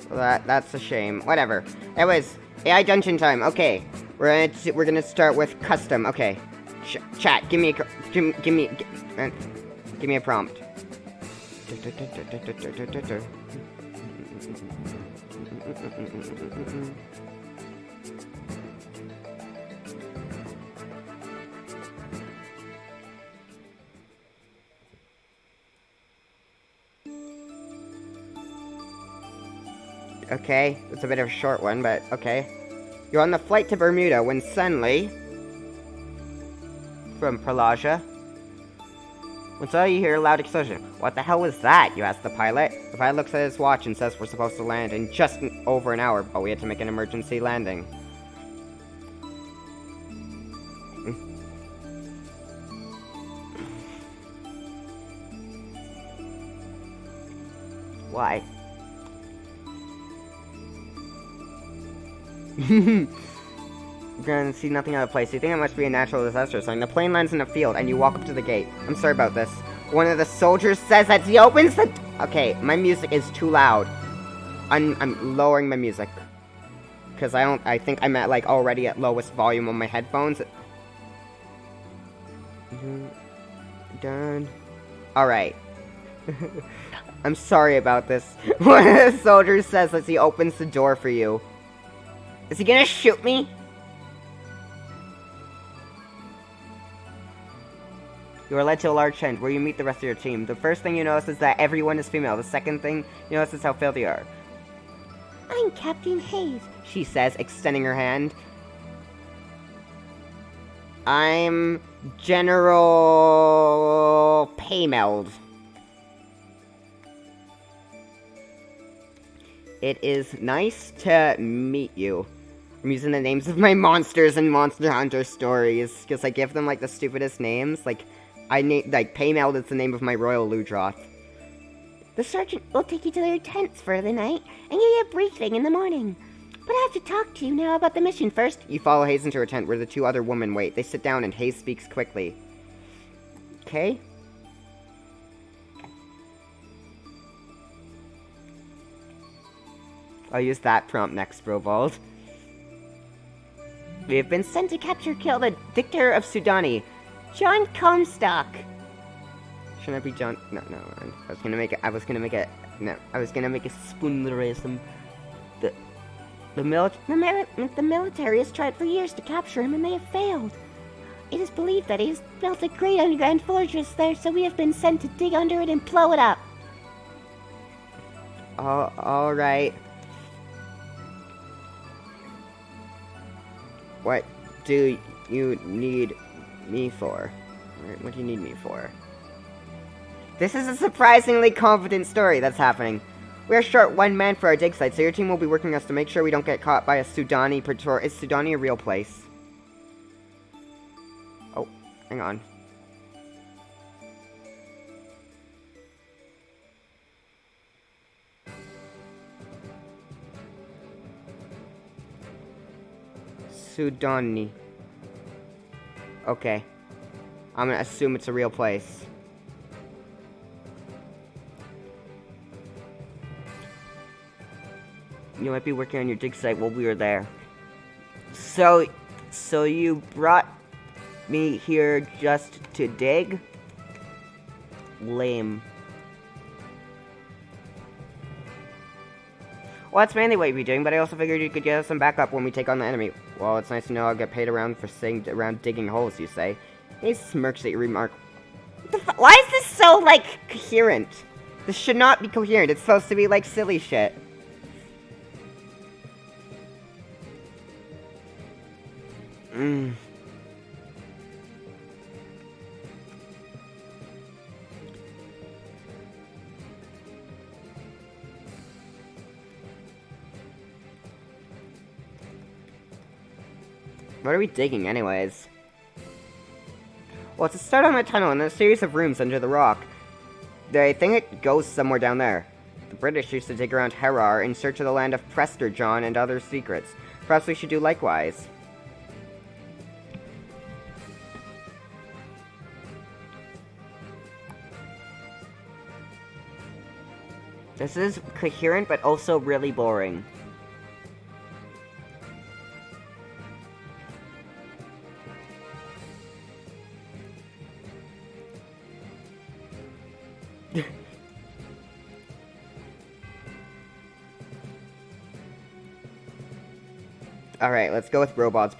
Well, that's a shame. Whatever. Anyways, AI dungeon time. Okay, we're gonna start with custom. Okay, chat. Give me a prompt. Okay, it's a bit of a short one, but okay. You're on the flight to Bermuda when suddenly, from Pelagia, when suddenly you hear a loud explosion. What the hell was that? You ask the pilot. The pilot looks at his watch and says we're supposed to land in just over an hour, but we had to make an emergency landing. Why? You're gonna see nothing out of place. You think it must be a natural disaster or something. The plane lands in a field, and you walk up to the gate. I'm sorry about this. One of the soldiers says that he opens the... Okay, my music is too loud. I'm lowering my music. Because I think I'm at, like, already at lowest volume on my headphones. Done. Alright. I'm sorry about this. One of the soldiers says as he opens the door for you. Is he gonna shoot me? You are led to a large tent where you meet the rest of your team. The first thing you notice is that everyone is female. The second thing you notice is how filthy they are. I'm Captain Hayes, she says, extending her hand. I'm General Paymeld. It is nice to meet you. I'm using the names of my monsters in Monster Hunter stories, because I give them, like, the stupidest names. Like, Paymeld is the name of my Royal Ludroth. The sergeant will take you to their tents for the night, and give you a briefing in the morning. But I have to talk to you now about the mission first. You follow Hayes into her tent, where the two other women wait. They sit down, and Hayes speaks quickly. Okay? I'll use that prompt next, Brobold. We have been sent to kill the dictator of Sudani, John Comstock. Shouldn't it be John? No. I was gonna make a spoonlerism. The military has tried for years to capture him, and they have failed. It is believed that he has built a great underground fortress there, so we have been sent to dig under it and blow it up. All right. What do you need me for? What do you need me for? This is a surprisingly confident story that's happening. We are short one man for our dig site, so your team will be working us to make sure we don't get caught by a Sudani patrol. Is Sudani a real place? Oh, hang on. Sudani. Okay. I'm gonna assume it's a real place. You might be working on your dig site while we were there. So you brought me here just to dig? Lame. Well, that's mainly what you'd be doing, but I also figured you could get us some backup when we take on the enemy. Well, it's nice to know I'll get paid around for sitting around digging holes, you say. He smirks at your remark. Why is this so, like, coherent? This should not be coherent. It's supposed to be, like, silly shit. What are we digging, anyways? Well, it's a start on a tunnel and a series of rooms under the rock. I think it goes somewhere down there. The British used to dig around Harar in search of the land of Prester John and other secrets. Perhaps we should do likewise. This is coherent, but also really boring. Alright, let's go with Robot's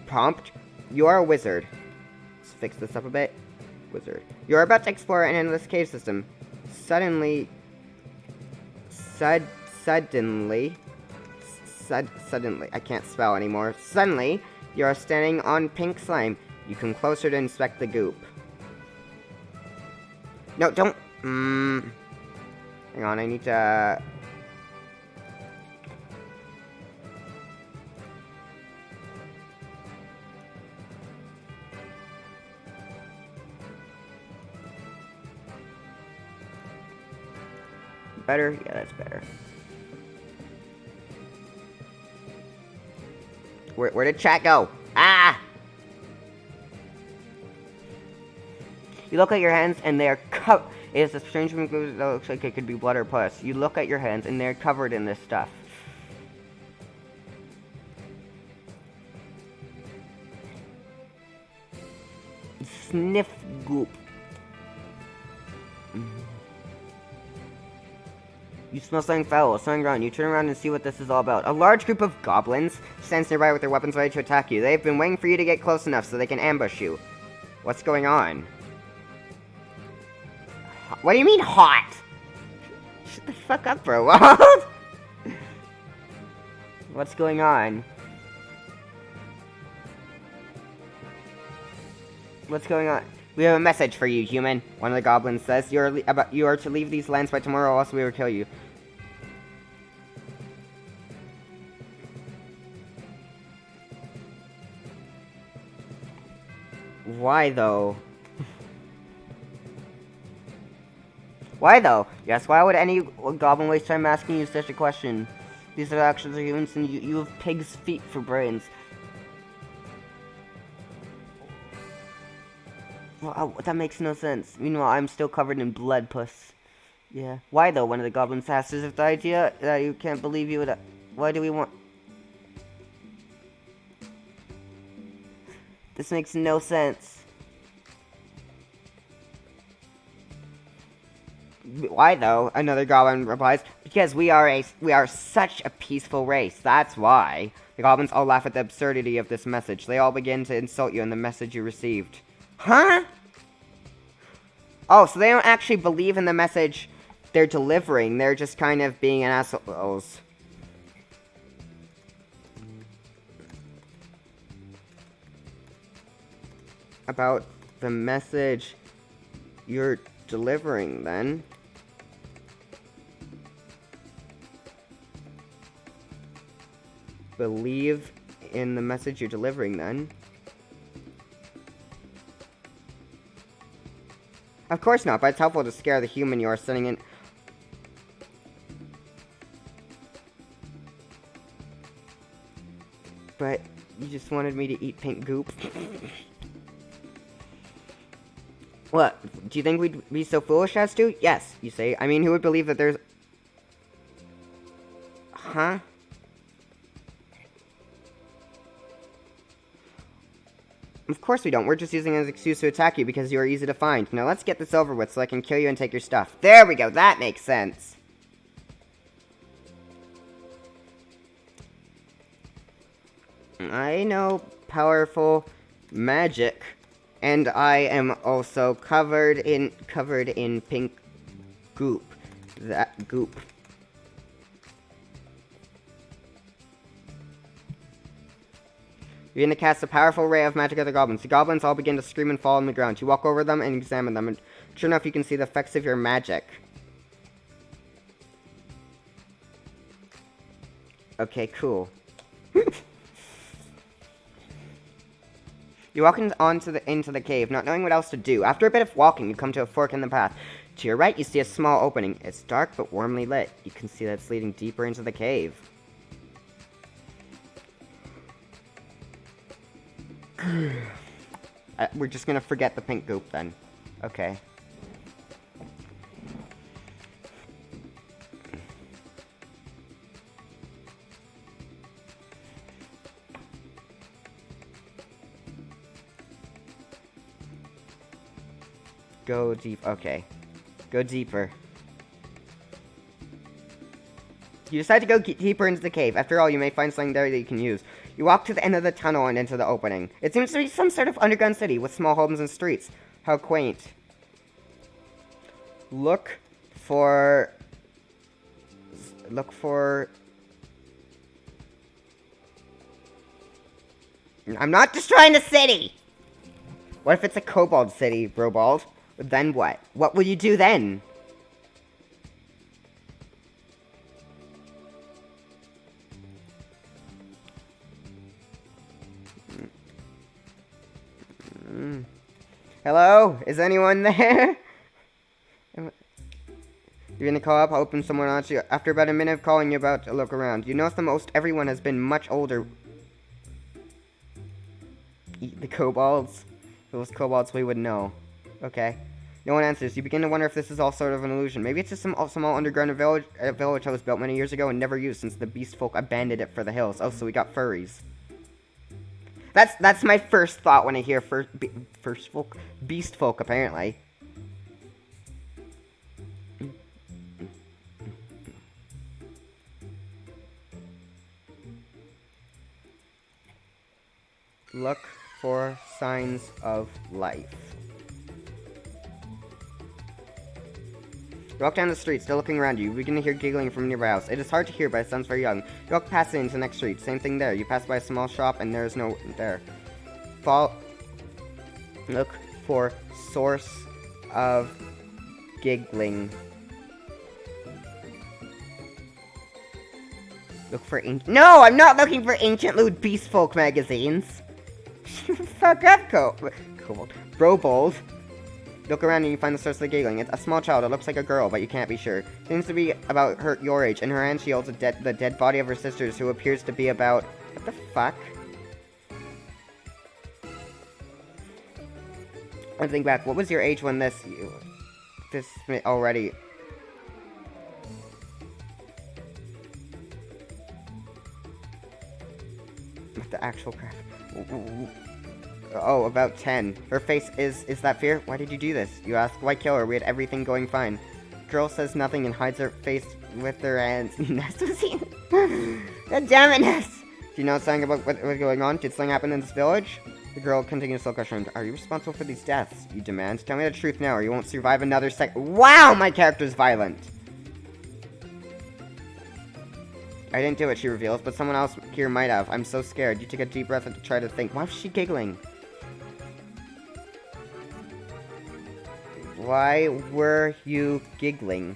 prompt. You are a wizard. Let's fix this up a bit. Wizard. You are about to explore an endless cave system. Suddenly, I can't spell anymore. Suddenly, you are standing on pink slime. You come closer to inspect the goop. No, don't. Hang on, I need to. Better? Yeah, that's better. Where did chat go? Ah! You look at your hands and they are covered. It is a strange movement that looks like it could be blood or pus. You look at your hands and they're covered in this stuff. Sniff goop. You smell something foul, something wrong. You turn around and see what this is all about. A large group of goblins stands nearby with their weapons ready to attack you. They've been waiting for you to get close enough so they can ambush you. What's going on? What do you mean, hot? Shut the fuck up, bro. What's going on? What's going on? We have a message for you, human. One of the goblins says. You are to leave these lands by tomorrow, or else we will kill you. Why, though? Why, though? Yes, why would any goblin waste time asking you such a question? These are actions of humans, and you have pig's feet for brains. Well, that makes no sense. Meanwhile, I'm still covered in blood puss. Yeah. Why, though? One of the goblins asked. Is it the idea that you can't believe you would... Why do we want... This makes no sense. Why, though? Another goblin replies. Because we are such a peaceful race. That's why. The goblins all laugh at the absurdity of this message. They all begin to insult you in the message you received. Huh? Oh, so they don't actually believe in the message they're delivering. They're just kind of being assholes. About the message you're delivering, then. Believe in the message you're delivering, then. Of course not, but it's helpful to scare the human you are sending in. But you just wanted me to eat pink goop. What? Do you think we'd be so foolish as to? Yes, you say. I mean, who would believe that there's... Huh? Of course we don't. We're just using it as an excuse to attack you because you are easy to find. Now let's get this over with so I can kill you and take your stuff. There we go. That makes sense. I know powerful magic. And I am also covered in pink goop. That goop. You're going to cast a powerful ray of magic at the goblins. The goblins all begin to scream and fall on the ground. You walk over them and examine them, and sure enough, you can see the effects of your magic. Okay, cool. You walk into the cave, not knowing what else to do. After a bit of walking, you come to a fork in the path. To your right, you see a small opening. It's dark but warmly lit. You can see that it's leading deeper into the cave. We're just gonna forget the pink goop then. Okay. Go deep. Okay. Go deeper. You decide to go deeper into the cave. After all, you may find something there that you can use. You walk to the end of the tunnel and into the opening. It seems to be some sort of underground city with small homes and streets. How quaint. Look for... I'm not destroying the city! What if it's a kobold city, Brobald? Then what? What will you do then? Hello? Is anyone there? You're gonna call up, hoping someone answers you. After about a minute of calling, you're about to look around. You notice that most everyone has been much older. The kobolds? If it was kobolds, we would know. Okay. No one answers. You begin to wonder if this is all sort of an illusion. Maybe it's just some small underground village that was built many years ago and never used since the beast folk abandoned it for the hills. Oh, so we got furries. That's my first thought when I hear beast folk, apparently. Look for signs of life. You walk down the street, still looking around you. You begin to hear giggling from a nearby house. It is hard to hear, but it sounds very young. You walk past it into the next street. Same thing there. You pass by a small shop, and there is no there. Look for source of giggling. Look for No, I'm not looking for ancient lewd beast folk magazines. Fuck up, Kobold. Brobold. Look around and you find the source of the giggling. It's a small child. It looks like a girl, but you can't be sure. Seems to be about your age. In her hand, she holds the dead body of her sisters, who appears to be about... What the fuck? I think back. What was your age when this already... What the actual crap? Oh, about 10. Her face is that fear? Why did you do this? You ask. Why kill her? We had everything going fine. Girl says nothing and hides her face with her hands. Ness was here. God damn it, Ness! Do you know something about what's going on? Did something happen in this village? The girl continues to look ashamed. Are you responsible for these deaths? You demand. Tell me the truth now or you won't survive another Wow, my character's violent! I didn't do it, she reveals, but someone else here might have. I'm so scared. You take a deep breath and try to think. Why was she giggling? Why were you giggling?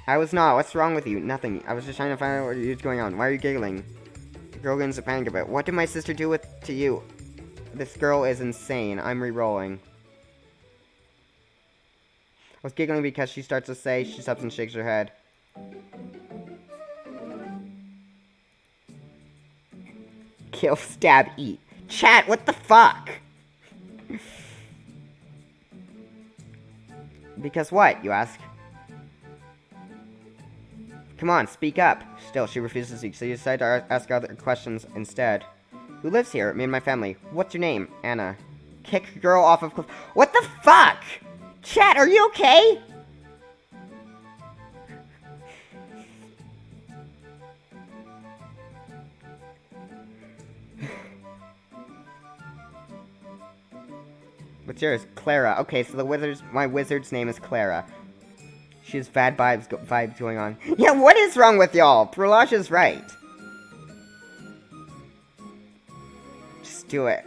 I was not. What's wrong with you? Nothing. I was just trying to find out what is going on. Why are you giggling? The girl gets a panic about. What did my sister do to you? This girl is insane. I'm re-rolling. I was giggling because she starts to say, she stops and shakes her head. Kill, stab, eat. Chat, what the fuck? Because what, you ask? Come on, speak up. Still, she refuses to speak, so you decide to ask other questions instead. Who lives here? Me and my family. What's your name? Anna. Kick girl off of cliff. What the fuck? Chat, are you okay? What's yours? Clara. Okay, so my wizard's name is Clara. She has bad vibes going on. Yeah, what is wrong with y'all? Prolage is right. Just do it.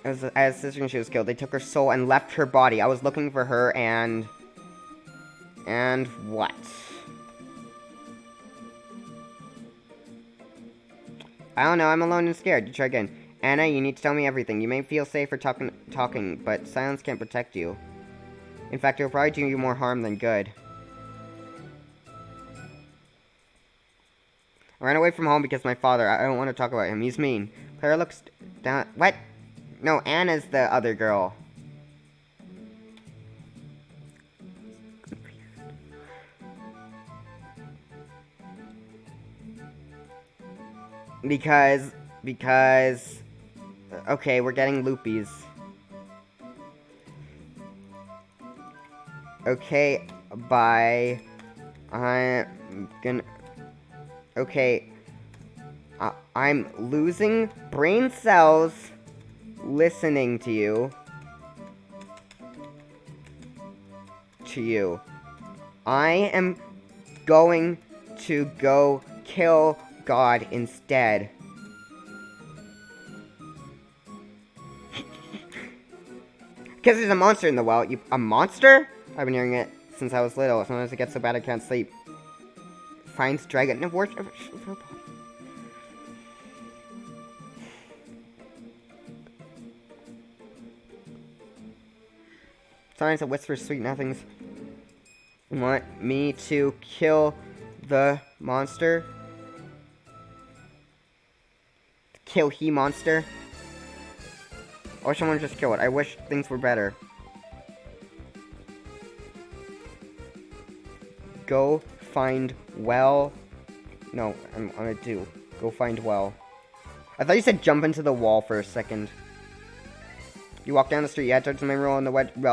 I had a sister and she was killed. They took her soul and left her body. I was looking for her and... And what? I don't know, I'm alone and scared. You try again. Anna, you need to tell me everything. You may feel safer talking, but silence can't protect you. In fact, it'll probably do you more harm than good. I ran away from home because my father. I don't want to talk about him. He's mean. Clara looks down. What? No, Anna's the other girl. Because Because... Okay, we're getting loopies. Okay, bye. I'm gonna... Okay. I'm losing brain cells listening to you. I am going to go kill God instead. Because there's a monster in the well. A monster? I've been hearing it since I was little. Sometimes it gets so bad I can't sleep. Finds dragon and worship. Sometimes it whispers sweet nothings. Want me to kill the monster? Kill he monster? I wish someone would just kill it. I wish things were better. Go find well. No, I'm gonna do. Go find well. I thought you said jump into the wall for a second. You walk down the street, you head towards the main well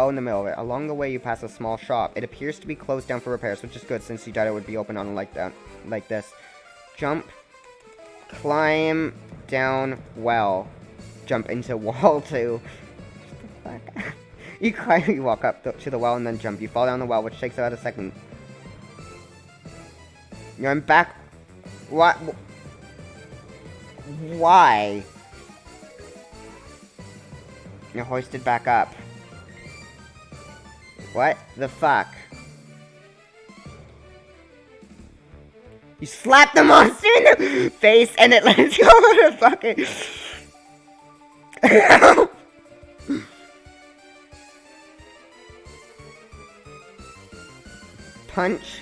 in the middle of it. Along the way, you pass a small shop. It appears to be closed down for repairs, which is good since you thought it would be open on like this. Jump. Climb down well. Jump into wall too. What the fuck? You walk up to the well and then jump. You fall down the well, which takes about a second. I'm back. What? Why? You're hoisted back up. What the fuck? You slap the monster in the face and it lets go of the fucking... Punch.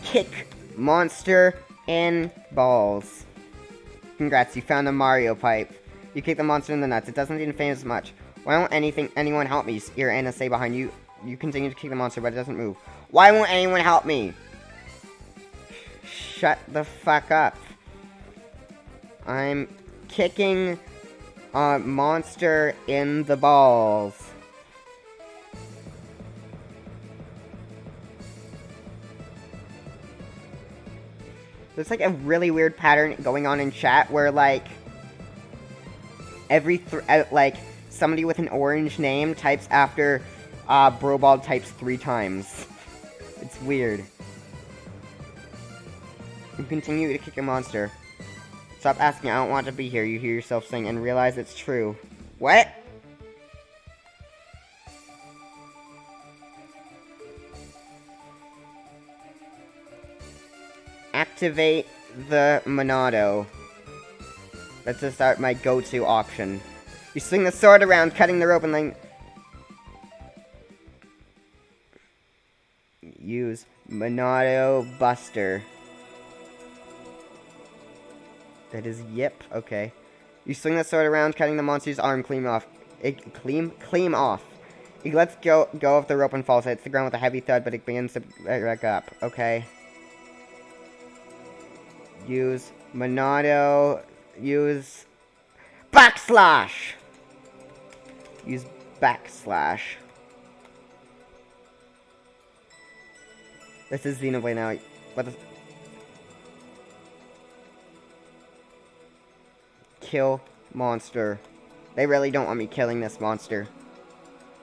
Kick monster in balls. Congrats, you found the Mario pipe. You kick the monster in the nuts. It doesn't seem famous as much. Why won't anyone help me? You hear Anna say behind you. You continue to kick the monster, but it doesn't move. Why won't anyone help me? Shut the fuck up. I'm kicking a monster in the balls. There's like a really weird pattern going on in chat where like like somebody with an orange name types after Brobald types 3 times. It's weird. You continue to kick a monster. Stop asking, I don't want to be here, you hear yourself sing, and realize it's true. What? Activate the Monado. That's just my go-to option. You swing the sword around, cutting the rope and then... Use Monado Buster. That is yip. Okay. You swing the sword around, cutting the monster's arm clean off. Clean off. He lets go of the rope and falls. It hits the ground with a heavy thud, but it begins to back up. Okay. Use Monado. Use backslash. Use backslash. This is Xenoblade now. What the... Kill monster. They really don't want me killing this monster.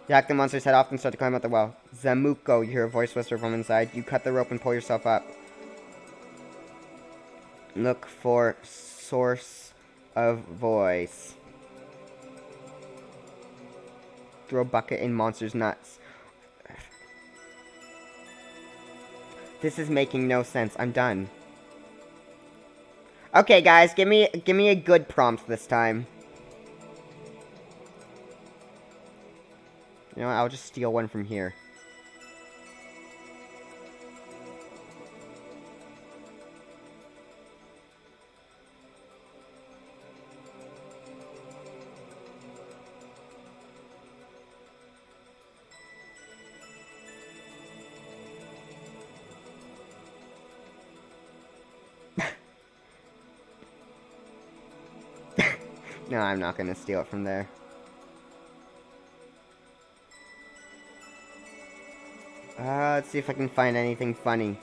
You hack the monster's head off and start to climb out the well. Zamuko, you hear a voice whisper from inside. You cut the rope and pull yourself up. Look for source of voice. Throw bucket in monster's nuts. This is making no sense. I'm done. Okay, guys, give me a good prompt this time. You know what, I'll just steal one from here. No, I'm not gonna steal it from there. Let's see if I can find anything funny.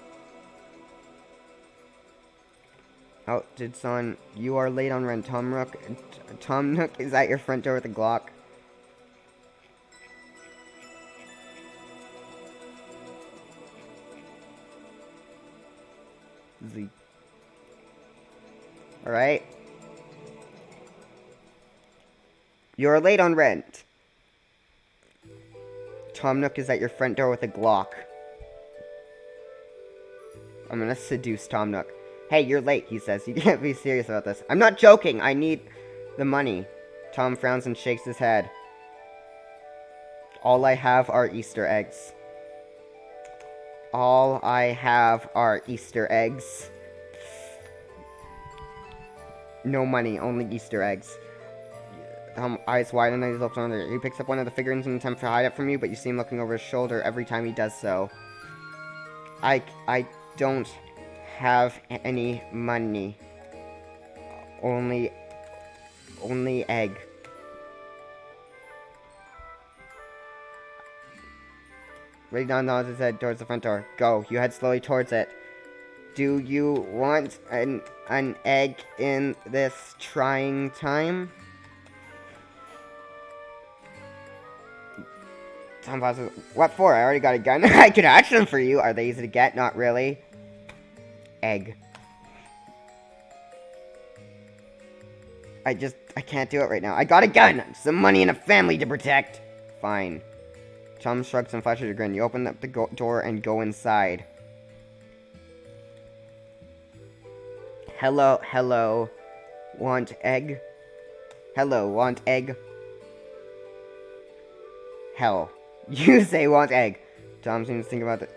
Oh, did someone... You are late on rent, Tom Nook. Tom Nook is at your front door with a Glock. Z. Alright. You're late on rent. Tom Nook is at your front door with a Glock. I'm gonna seduce Tom Nook. Hey, you're late, he says. You can't be serious about this. I'm not joking. I need the money. Tom frowns and shakes his head. All I have are Easter eggs. All I have are Easter eggs. No money, only Easter eggs. Eyes wide and he looks under. He picks up one of the figurines in an attempt to hide it from you, but you see him looking over his shoulder every time he does so. I don't have any money. Only egg. Ray Don nods his head towards the front door. Go. You head slowly towards it. Do you want an egg in this trying time? Tom pauses. What for? I already got a gun. I could hatch them for you. Are they easy to get? Not really. Egg. I can't do it right now. I got a gun! Some money and a family to protect! Fine. Tom shrugs and flashes a grin. You open up the door and go inside. Hello. Want egg? Hello, want egg? Hell. You say want egg. Tom seems to think about it.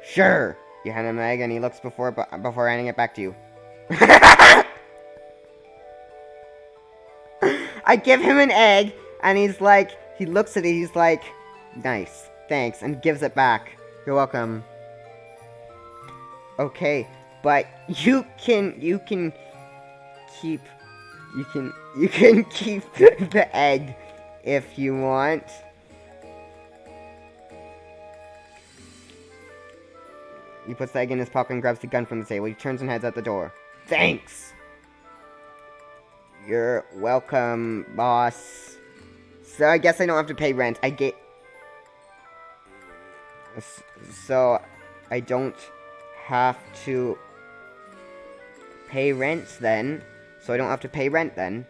Sure! You hand him an egg and he looks before handing it back to you. I give him an egg, and he's like, he looks at it, he's like, nice, thanks, and gives it back. You're welcome. Okay, but you can keep the egg if you want. He puts the egg in his pocket and grabs the gun from the table. He turns and heads out the door. Thanks! You're welcome, boss. So I guess I don't have to pay rent. So I don't have to pay rent then. So I don't have to pay rent then.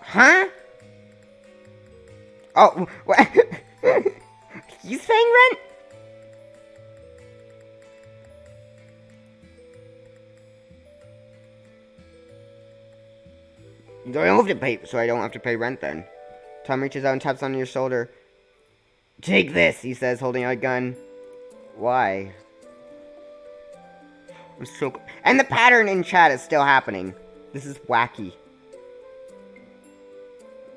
Huh? Oh, what? He's paying rent? I don't have to pay, so I don't have to pay rent then. Tom reaches out and taps on your shoulder. Take this, he says, holding out a gun. Why? I'm so... And the pattern in chat is still happening. This is wacky.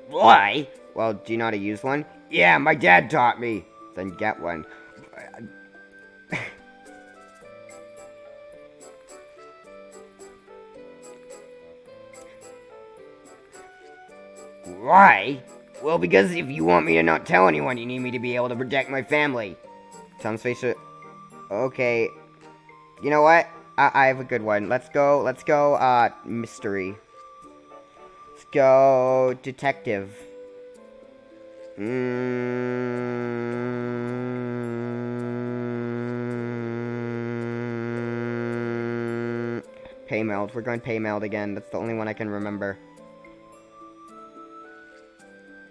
Why? Well, do you know how to use one? Yeah, my dad taught me. Then get one. Why? Well, because if you want me to not tell anyone, you need me to be able to protect my family. Tom's face... Okay. You know what? I have a good one. Let's go, mystery. Let's go, detective. Paymeld. We're going Paymeld again. That's the only one I can remember.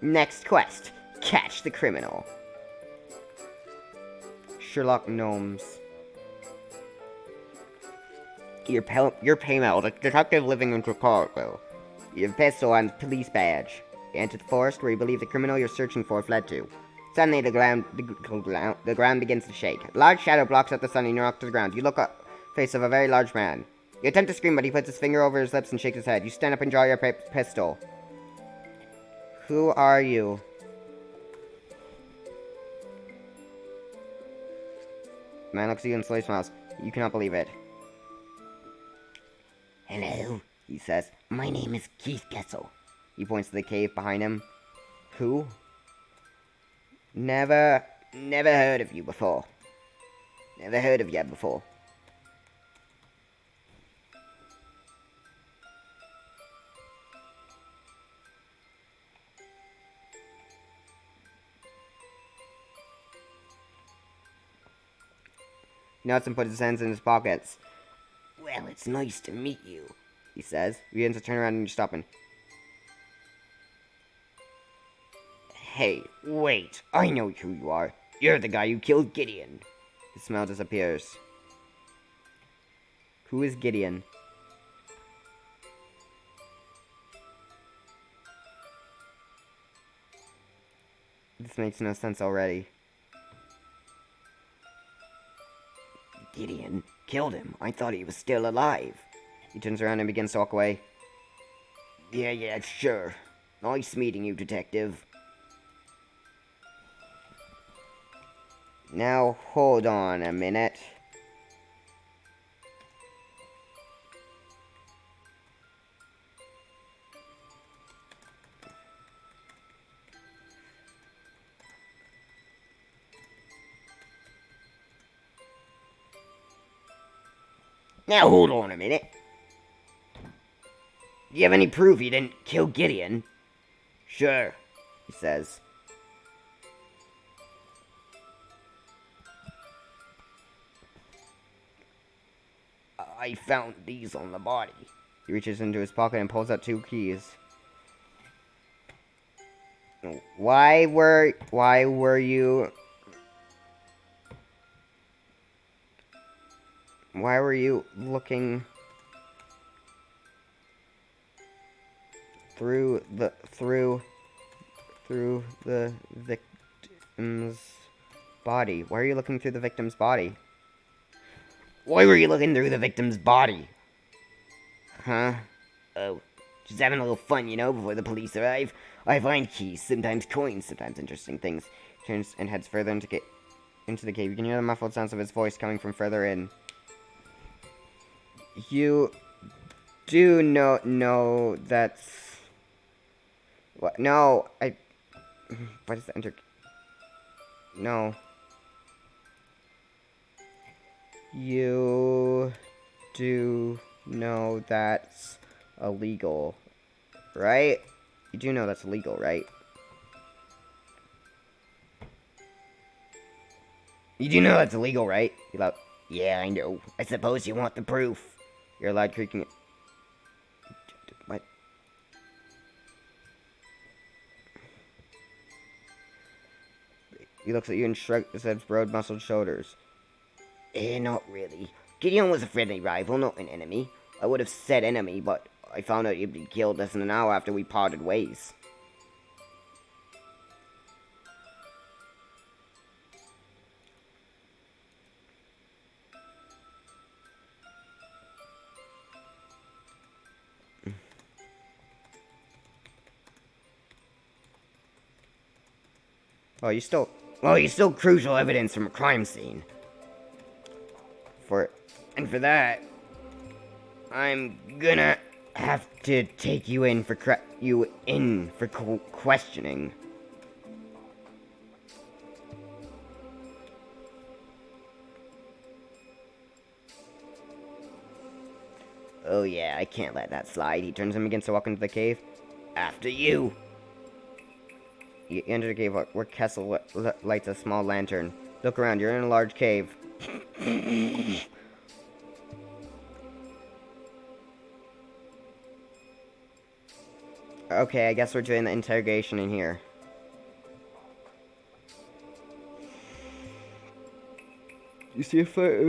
Next quest. Catch the criminal. Sherlock Gnomes. You're Paymeld, a detective living in Chicago. You have a pistol and police badge. You enter the forest where you believe the criminal you're searching for fled to. Suddenly, the ground begins to shake. A large shadow blocks out the sun and you're knocked to the ground. You look up the face of a very large man. You attempt to scream, but he puts his finger over his lips and shakes his head. You stand up and draw your pistol. Who are you? The man looks at you and slowly smiles. You cannot believe it. Hello, he says. My name is Keith Kessel. He points to the cave behind him. Who? Never heard of you before. Never heard of you before. Nods and puts his hands in his pockets. Well, it's nice to meet you, he says. He begins to turn around and you're stopping. Hey, wait. I know who you are. You're the guy who killed Gideon. His smile disappears. Who is Gideon? This makes no sense already. Gideon killed him. I thought he was still alive. He turns around and begins to walk away. Yeah, sure. Nice meeting you, detective. Now, hold on a minute. Now, hold on a minute. Do you have any proof you didn't kill Gideon? Sure, he says. I found these on the body. He reaches into his pocket and pulls out 2 keys. Why were you looking through the victim's body? Why are you looking through the victim's body? Why were you looking through the victim's body? Huh? Oh, just having a little fun, before the police arrive. I find keys, sometimes coins, sometimes interesting things. Turns and heads further into the cave. You can hear the muffled sounds of his voice coming from further in. You do know that's... What? No, what is the enter... No. You do know that's illegal, right? You do know that's illegal, right? You do know that's illegal, right? You're like, yeah, I know. I suppose you want the proof. You're loud creaking. What? He looks at you and shrugs his broad-muscled shoulders. Not really. Gideon was a friendly rival, not an enemy. I would have said enemy, but I found out he'd been killed less than an hour after we parted ways. You still crucial evidence from a crime scene. For that, I'm gonna have to take you in for questioning. Oh yeah, I can't let that slide. He turns and begins to walk into the cave. After you. You enter the cave where Kessel lights a small lantern. Look around, you're in a large cave. Okay, I guess we're doing the interrogation in here. You see a fight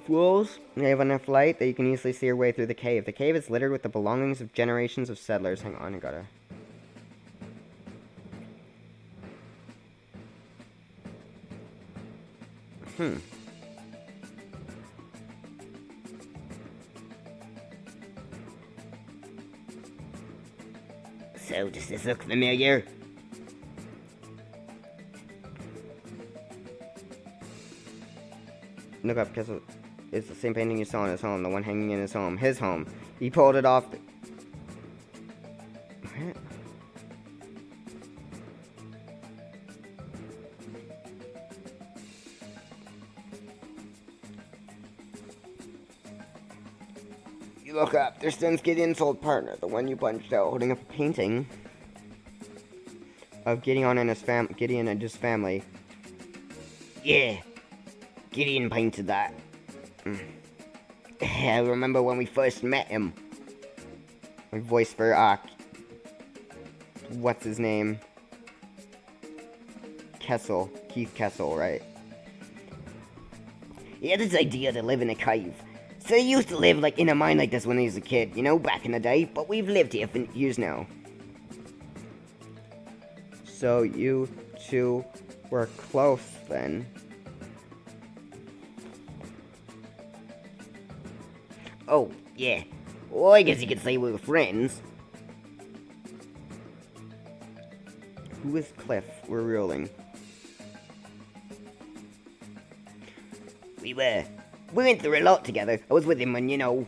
walls? You have enough light that you can easily see your way through the cave. The cave is littered with the belongings of generations of settlers. Hang on, I gotta... So, does this look familiar? Look up, Kessel. It's the same painting you saw in his home, the one hanging in his home. His home. He pulled it off. What? You look up. There stands Gideon's old partner, the one you punched out, holding up a painting of Gideon and his family. Yeah, Gideon painted that. I remember when we first met him. My voice for, what's his name? Keith Kessel, right? He had this idea to live in a cave. So he used to live, like, in a mine like this when he was a kid, you know, back in the day. But we've lived here for years now. So you two were close, then. Oh, yeah. Well, I guess you could say we were friends. Who is Cliff? We're ruling. We went through a lot together. I was with him when, you know...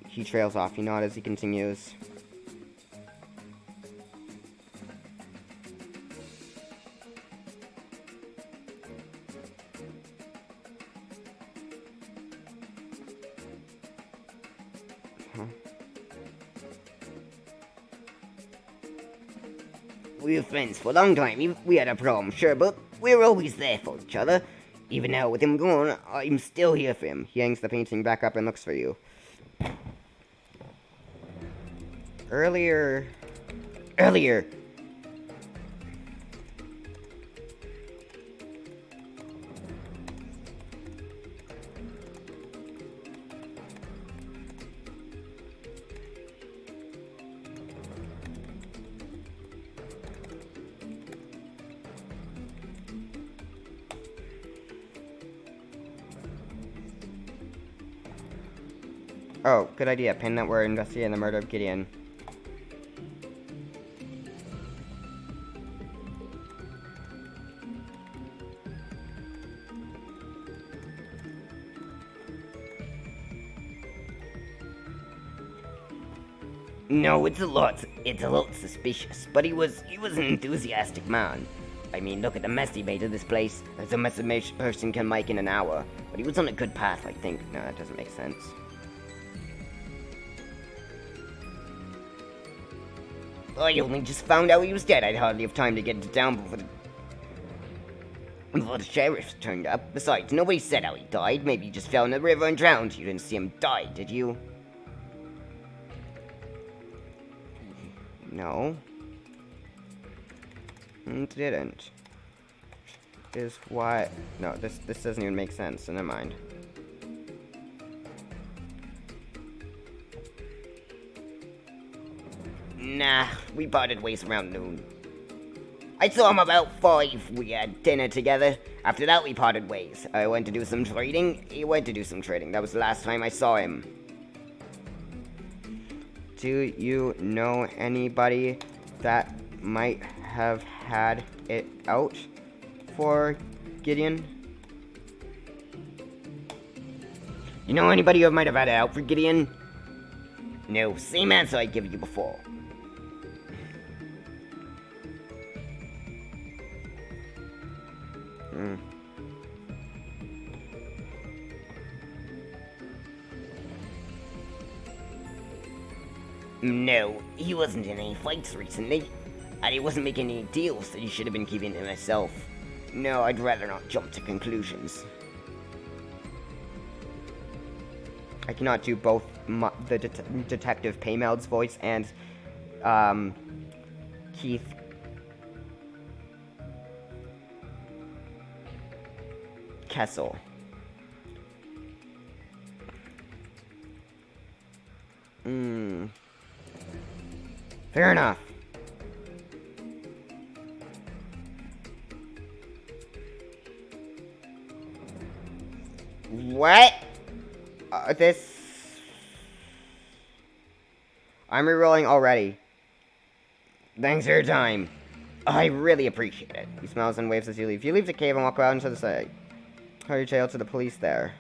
He trails off. You nod as he continues. Huh? We were friends for a long time. We had a problem, sure, but we were always there for each other. Even now, with him gone, I'm still here for him. He hangs the painting back up and looks for you. Earlier... Oh, good idea. Pin that we're investigating the murder of Gideon. No, it's a lot suspicious, but he was an enthusiastic man. I mean, look at the mess he made of this place. That's a mess a person can make in an hour. But he was on a good path, I think. No, that doesn't make sense. I only just found out he was dead. I'd hardly have time to get it down before the sheriff turned up. Besides, nobody said how he died. Maybe he just fell in the river and drowned. You didn't see him die, did you? No. Didn't. Is what? No, this doesn't even make sense, so never mind. Nah, we parted ways around noon. I saw him about 5. We had dinner together. After that, we parted ways. I went to do some trading. He went to do some trading. That was the last time I saw him. Do you know anybody that might have had it out for Gideon? You know anybody who might have had it out for Gideon? No, same answer I gave you before. No, he wasn't in any fights recently, and he wasn't making any deals that he should have been keeping to himself. No, I'd rather not jump to conclusions. I cannot do both the Detective Paymeld's voice and Keith Kessel. Fair enough. What? I'm rerolling already. Thanks for your time. I really appreciate it. He smiles and waves as you leave. You leave the cave and walk out into the side. Hurry trail to the police there.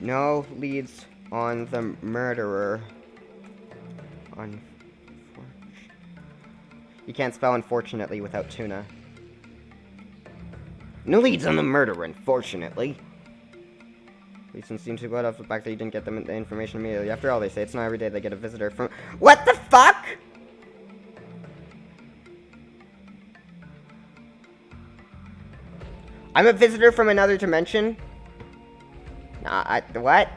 No leads on the murderer. You can't spell unfortunately without tuna. No leads on the murderer, unfortunately. Police seem to go off the fact that you didn't get them the information immediately. After all, they say it's not every day they get a visitor from— What the fuck?! I'm a visitor from another dimension? Nah, what?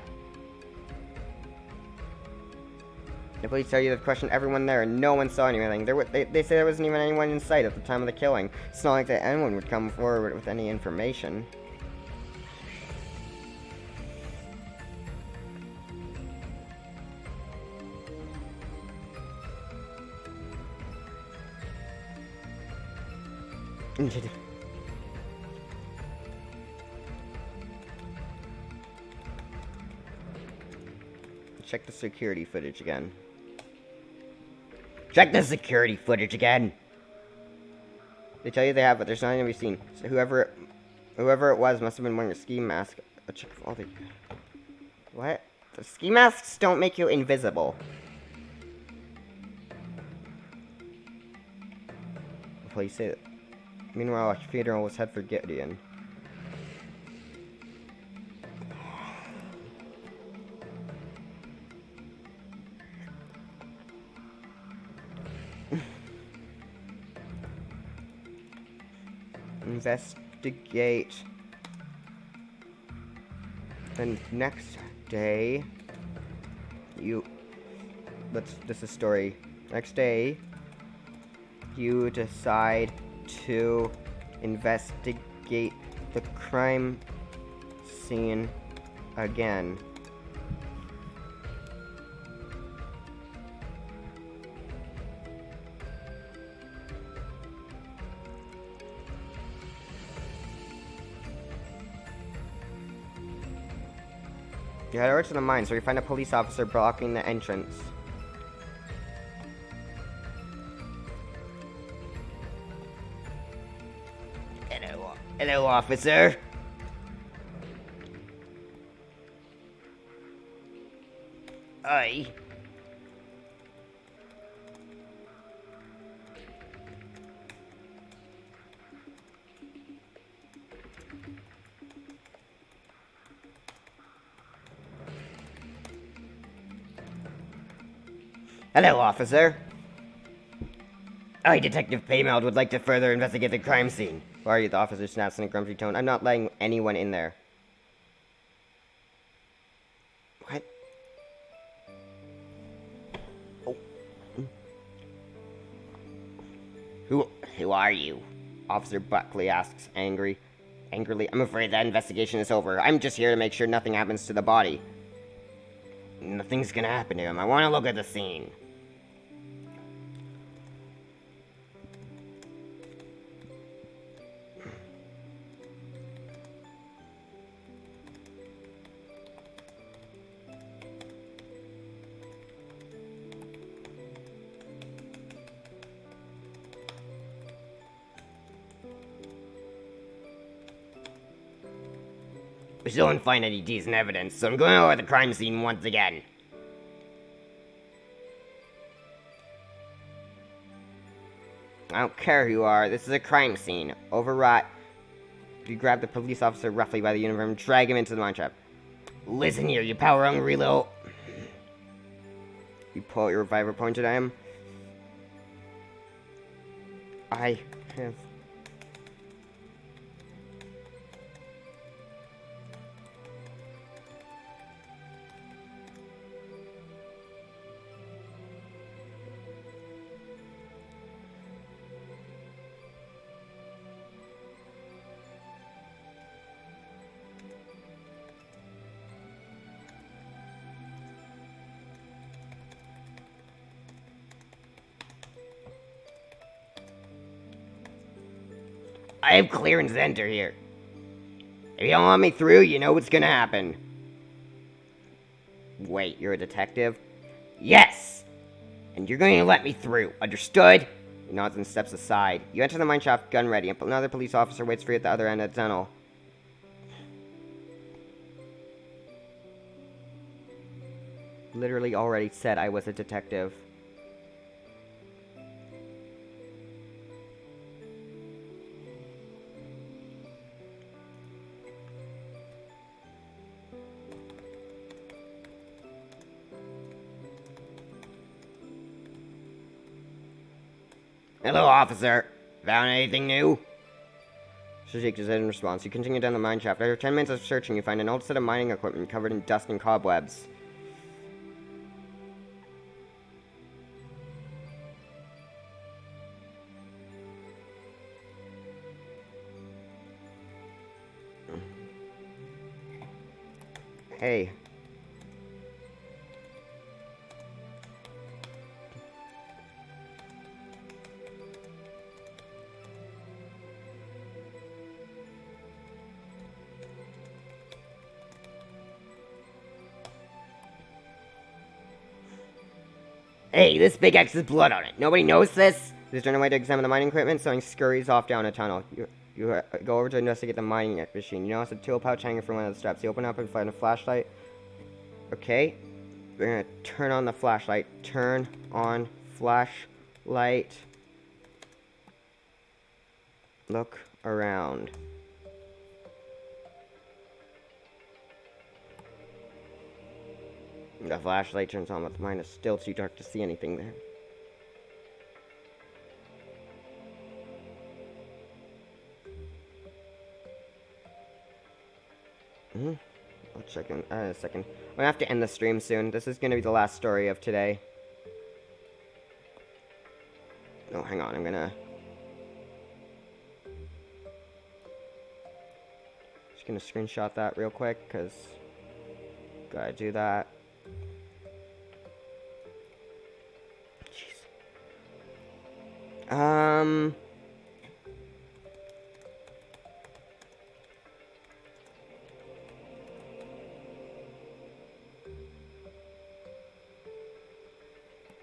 The police tell you they've questioned everyone there and no one saw anything. They say there wasn't even anyone in sight at the time of the killing. It's not like that anyone would come forward with any information. Check the security footage again. Check the security footage again! They tell you they have, but there's nothing to be seen. So whoever it was must have been wearing a ski mask. Check all the— What? The ski masks don't make you invisible. The police say that. Meanwhile, a funeral was head for Gideon. Investigate. The next day, this is story. Next day, you decide to investigate the crime scene again. You head over to the mines where you find a police officer blocking the entrance. Hello, officer. Aye. Hello, officer. I, Detective Paymeld, would like to further investigate the crime scene. Who are you? The officer snaps in a grumpy tone. I'm not letting anyone in there. What? Oh. Who are you? Officer Buckley asks angrily. I'm afraid that investigation is over. I'm just here to make sure nothing happens to the body. Nothing's gonna happen to him. I want to look at the scene. We still didn't find any decent evidence, so I'm going over the crime scene once again. I don't care who you are, this is a crime scene. Overwrought. You grab the police officer roughly by the uniform and drag him into the mine trap. Listen here, you power-hungry little... You pull out your revolver pointed at him. I have... I have clearance to enter here. If you don't let me through, you know what's gonna happen. Wait, you're a detective? Yes! And you're going to let me through, understood? He nods and steps aside. You enter the mine shaft, gun ready, and another police officer waits for you at the other end of the tunnel. Literally already said I was a detective. Hello, officer. Found anything new? She shakes his head in response. You continue down the mine shaft. After 10 minutes of searching, you find an old set of mining equipment covered in dust and cobwebs. Hey. Hey, this big X has blood on it. Nobody knows this? He's turned away to examine the mining equipment, so he scurries off down a tunnel. You go over to investigate the mining machine. You notice a tool pouch hanging from one of the straps. You open up and find a flashlight. Okay. We're gonna turn on the flashlight. Turn on flashlight. Look around. The flashlight turns on, but the mine is still too dark to see anything there. I'll check in a second. I'm gonna have to end the stream soon. This is gonna be the last story of today. Oh, hang on. I'm gonna... Just gonna screenshot that real quick, because... Gotta do that. Jeez.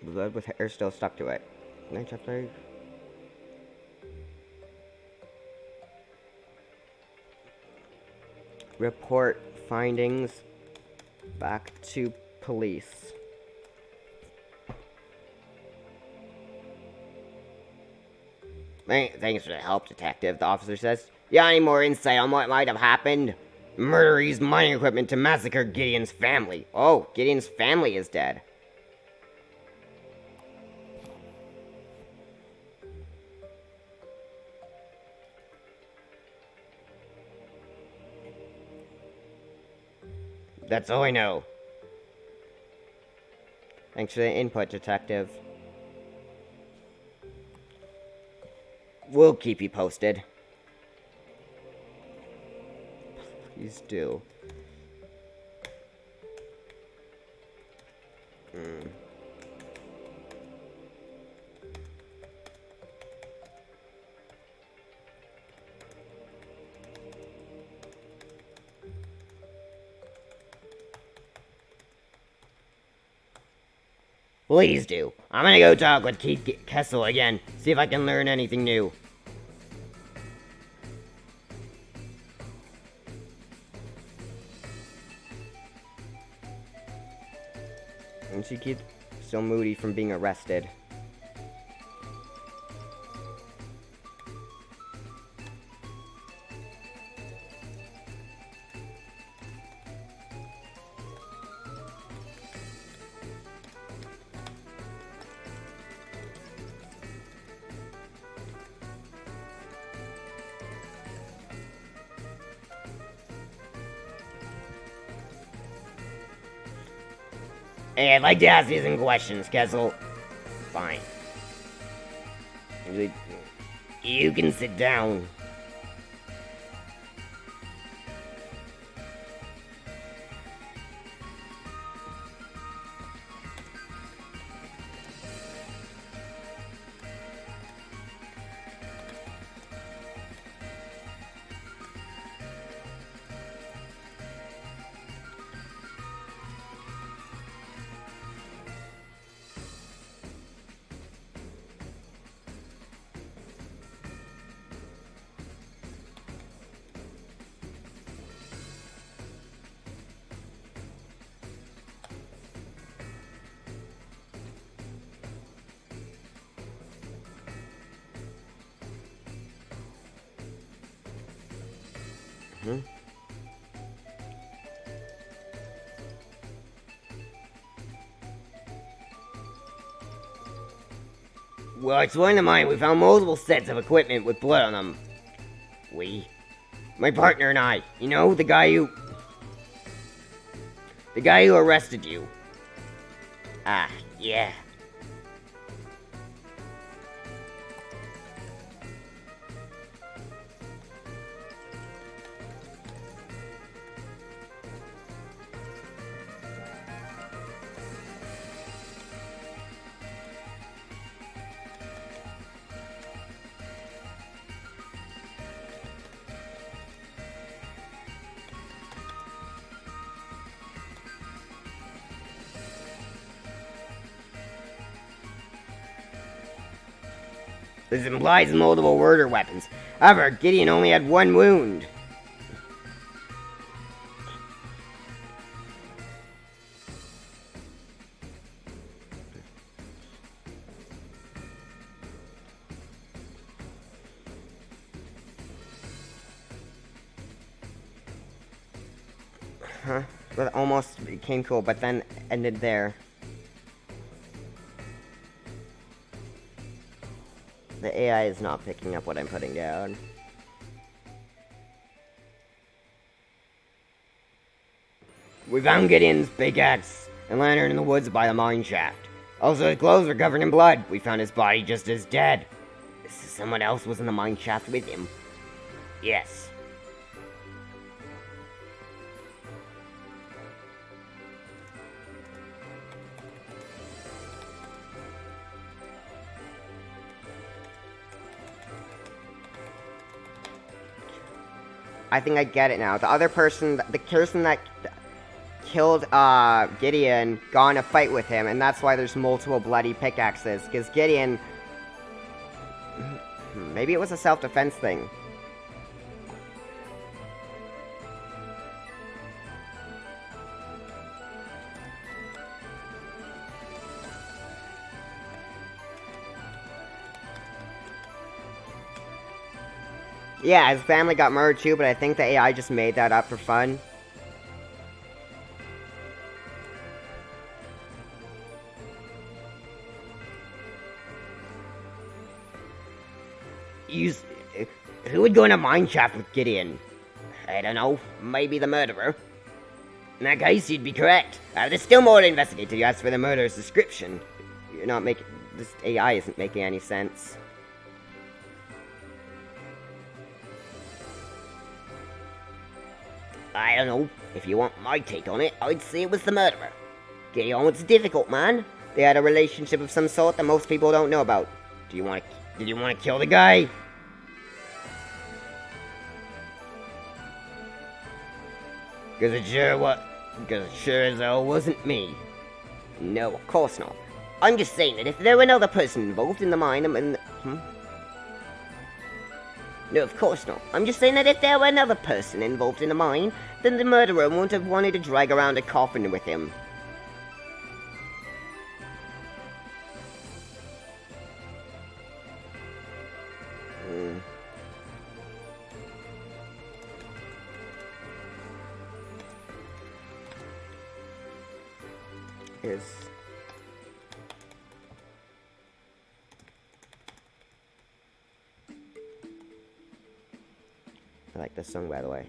Blood with hair still stuck to it. Night chapter. Report findings back to police. Thanks for the help, detective, the officer says. You got any more insight on what might have happened? The murderer used mining equipment to massacre Gideon's family. Oh, Gideon's family is dead. That's all I know. Thanks for the input, detective. We'll keep you posted. Please do. Please do. I'm gonna go talk with Keith Kessel again, see if I can learn anything new. And she keeps so moody from being arrested. Hey, I'd like to ask you some questions, Kessel. Fine. You can sit down. Hmm? Well, explain to mine, we found multiple sets of equipment with blood on them. We? My partner and I. You know, the guy who... The guy who arrested you. Ah, yeah. This implies multiple murder weapons. However, Gideon only had one wound. Huh? That almost became cool, but then ended there. The AI is not picking up what I'm putting down. We found Gideon's big axe and lantern in the woods by the mine shaft. Also, his clothes were covered in blood. We found his body just as dead. Someone else was in the mine shaft with him. Yes. I think I get it now. The other person, the person that killed Gideon, got in a fight with him, and that's why there's multiple bloody pickaxes. Because Gideon, maybe it was a self-defense thing. Yeah, his family got murdered too, but I think the AI just made that up for fun. Who would go in a mine shaft with Gideon? I don't know, maybe the murderer. In that case, you'd be correct. There's still more to investigate till you ask for the murderer's description. You're not making... This AI isn't making any sense. I don't know. If you want my take on it, I'd say it was the murderer. Gideon was a difficult man. They had a relationship of some sort that most people don't know about. Did you want to kill the guy? Because it sure as hell wasn't me. No, of course not. I'm just saying that if there were another person involved in the mine, No, of course not. I'm just saying that if there were another person involved in the mine, then the murderer wouldn't have wanted to drag around a coffin with him. I like this song, by the way.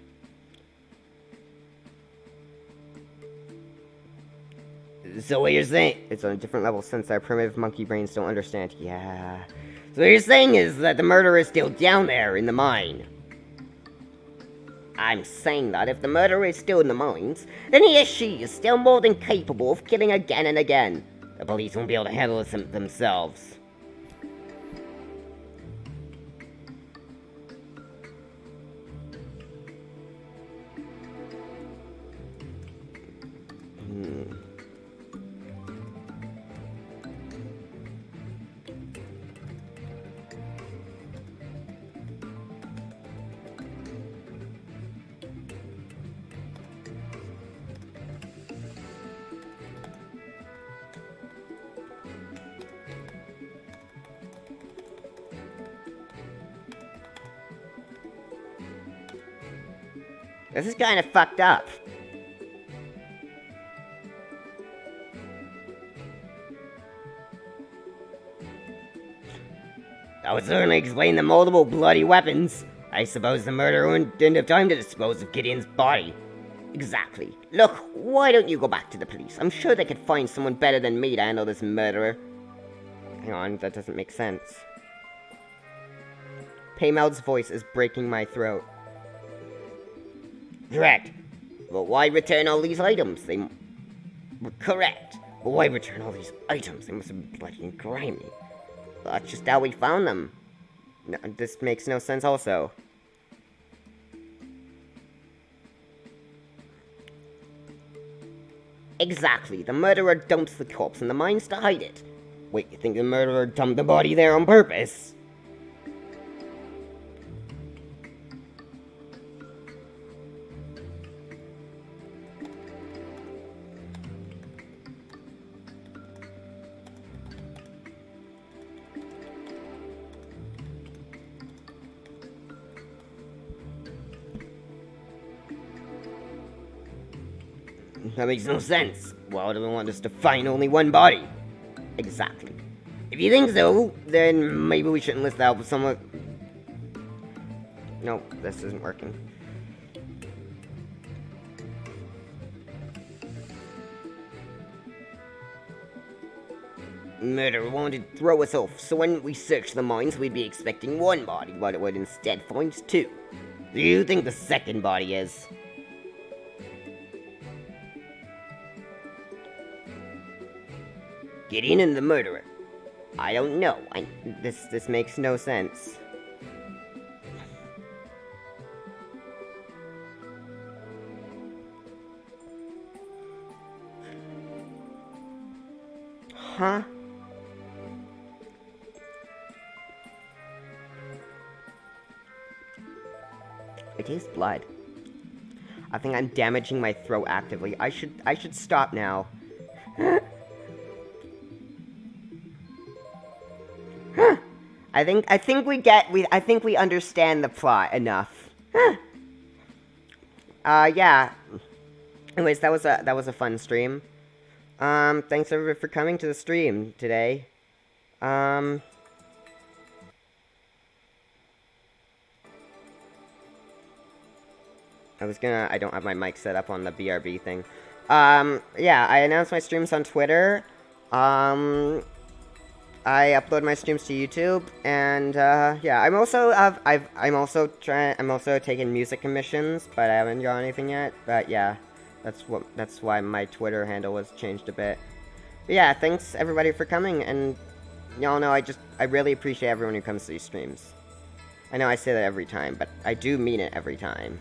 So what you're saying... It's on a different level since our primitive monkey brains don't understand. Yeah. So what you're saying is that the murderer is still down there in the mine. I'm saying that if the murderer is still in the mines, then he or she is still more than capable of killing again and again. The police won't be able to handle this themselves. This is kind of fucked up. That would certainly explain the multiple bloody weapons. I suppose the murderer didn't have time to dispose of Gideon's body. Exactly. Look, why don't you go back to the police? I'm sure they could find someone better than me to handle this murderer. Hang on, that doesn't make sense. Paymeld's voice is breaking my throat. Correct. But why return all these items? They were correct. But why return all these items? They must have been bloody and grimy. That's just how we found them. No, this makes no sense also. Exactly. The murderer dumps the corpse in the mines to hide it. Wait, you think the murderer dumped the body there on purpose? That makes no sense. Why do we want us to find only one body? Exactly. If you think so, then maybe we shouldn't list out someone. Nope, this isn't working. Murderer wanted to throw us off, so when we searched the mines, we'd be expecting one body, but it would instead find two. Do you think the second body is? Gideon and the murderer. I don't know. This makes no sense. Huh? It is blood. I think I'm damaging my throat actively. I should stop now. I think we understand the plot enough. Yeah. Anyways, that was a fun stream. Thanks everybody for coming to the stream today. I don't have my mic set up on the BRB thing. Yeah, I announced my streams on Twitter. I upload my streams to YouTube, and yeah, I'm also taking music commissions, but I haven't got anything yet. But yeah, that's why my Twitter handle was changed a bit. But yeah, thanks everybody for coming, and y'all know I really appreciate everyone who comes to these streams. I know I say that every time, but I do mean it every time.